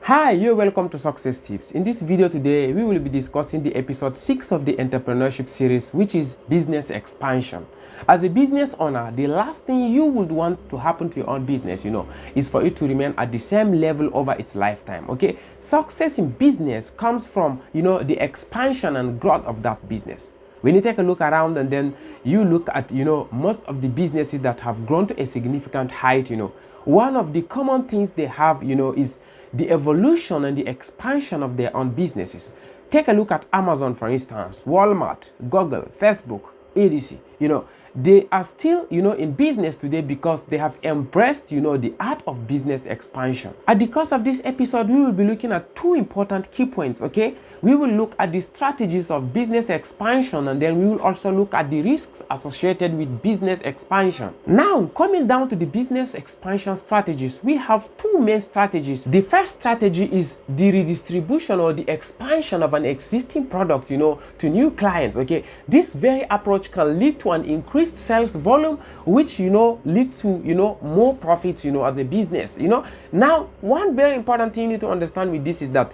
Hi, you're welcome to Success Tips. In this video today, we will be discussing the episode 6 of the entrepreneurship series, which is business expansion. As a business owner, the last thing you would want to happen to your own business, is for it to remain at the same level over its lifetime, okay? Success in business comes from, the expansion and growth of that business. When you take a look around and then you look at, most of the businesses that have grown to a significant height, one of the common things they have, is the evolution and the expansion of their own businesses. Take a look at Amazon, for instance, Walmart, Google, Facebook, etc. They are still, in business today because they have embraced, the art of business expansion. At the course of this episode, we will be looking at two important key points, okay? We will look at the strategies of business expansion, and then we will also look at the risks associated with business expansion. Now, coming down to the business expansion strategies, we have two main strategies. The first strategy is the redistribution or the expansion of an existing product, to new clients, okay? This very approach can lead to an increased sales volume, which leads to more profits as a business. Now, one very important thing you need to understand with this is that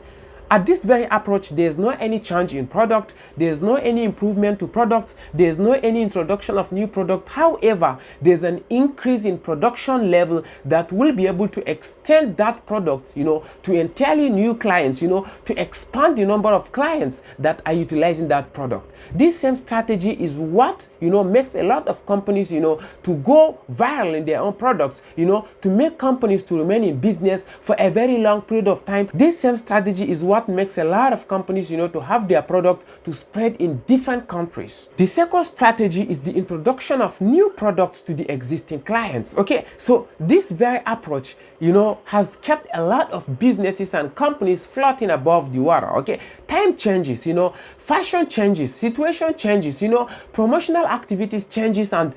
at this very approach, there's no any change in product, there's no any improvement to products, there's no any introduction of new product. However, there's an increase in production level that will be able to extend that product, to entirely new clients, to expand the number of clients that are utilizing that product. This same strategy is what, makes a lot of companies, to go viral in their own products, to make companies to remain in business for a very long period of time. This same strategy is what makes a lot of companies, to have their product to spread in different countries. The second strategy is the introduction of new products to the existing clients. Okay, so this very approach, has kept a lot of businesses and companies floating above the water. Okay, time changes, fashion changes, situation changes, promotional activities changes, and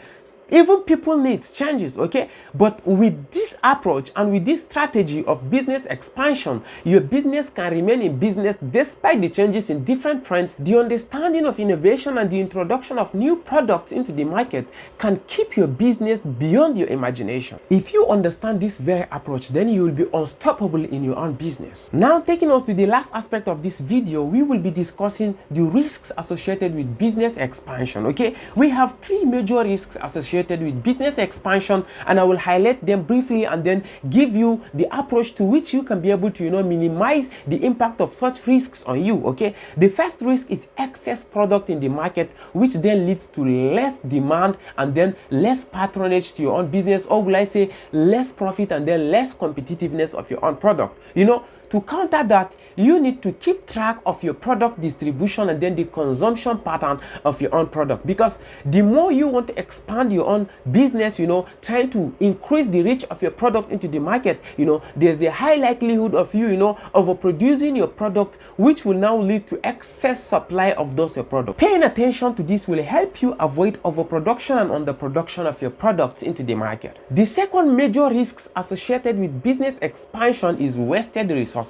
even people needs changes, okay? But with this approach and with this strategy of business expansion, your business can remain in business despite the changes in different trends. The understanding of innovation and the introduction of new products into the market can keep your business beyond your imagination. If you understand this very approach, then you will be unstoppable in your own business. Now, taking us to the last aspect of this video, we will be discussing the risks associated with business expansion, okay? We have three major risks associated with business expansion, and I will highlight them briefly and then give you the approach to which you can be able to minimize the impact of such risks on you. Okay, the first risk is excess product in the market, which then leads to less demand and then less patronage to your own business, or will I say less profit and then less competitiveness of your own product. To counter that, you need to keep track of your product distribution and then the consumption pattern of your own product, because the more you want to expand your own business, trying to increase the reach of your product into the market, there's a high likelihood of you, overproducing your product, which will now lead to excess supply of those your product. Paying attention to this will help you avoid overproduction and underproduction of your products into the market. The second major risks associated with business expansion is wasted resources.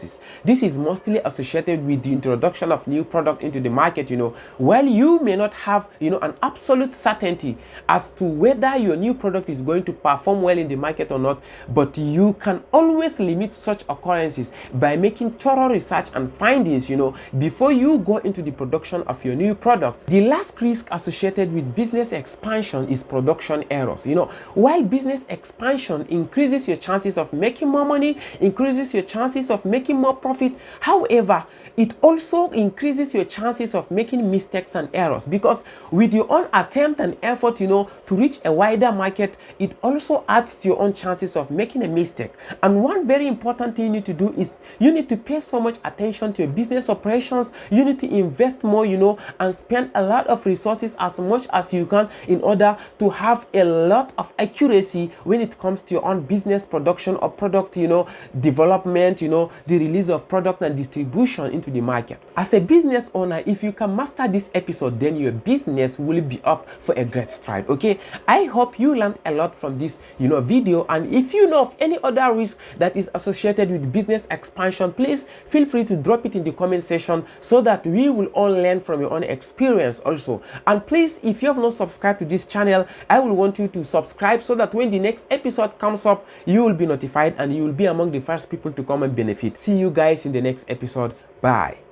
This is mostly associated with the introduction of new product into the market. While you may not have an absolute certainty as to whether your new product is going to perform well in the market or not, but you can always limit such occurrences by making thorough research and findings before you go into the production of your new product. The last risk associated with business expansion is production errors. While business expansion increases your chances of making more money, increases your chances of making more profit, however, it also increases your chances of making mistakes and errors, because with your own attempt and effort, to reach a wider market, it also adds to your own chances of making a mistake. And one very important thing you need to do is you need to pay so much attention to your business operations. You need to invest more, and spend a lot of resources as much as you can in order to have a lot of accuracy when it comes to your own business production or product, development, the release of product and distribution into the market. As a business owner, if you can master this episode, then your business will be up for a great stride. Okay, I hope you learned a lot from this video, and if you know of any other risk that is associated with business expansion, please feel free to drop it in the comment section so that we will all learn from your own experience also. And please, if you have not subscribed to this channel, I will want you to subscribe so that when the next episode comes up, you will be notified and you will be among the first people to come and benefit. See you guys in the next episode. Bye.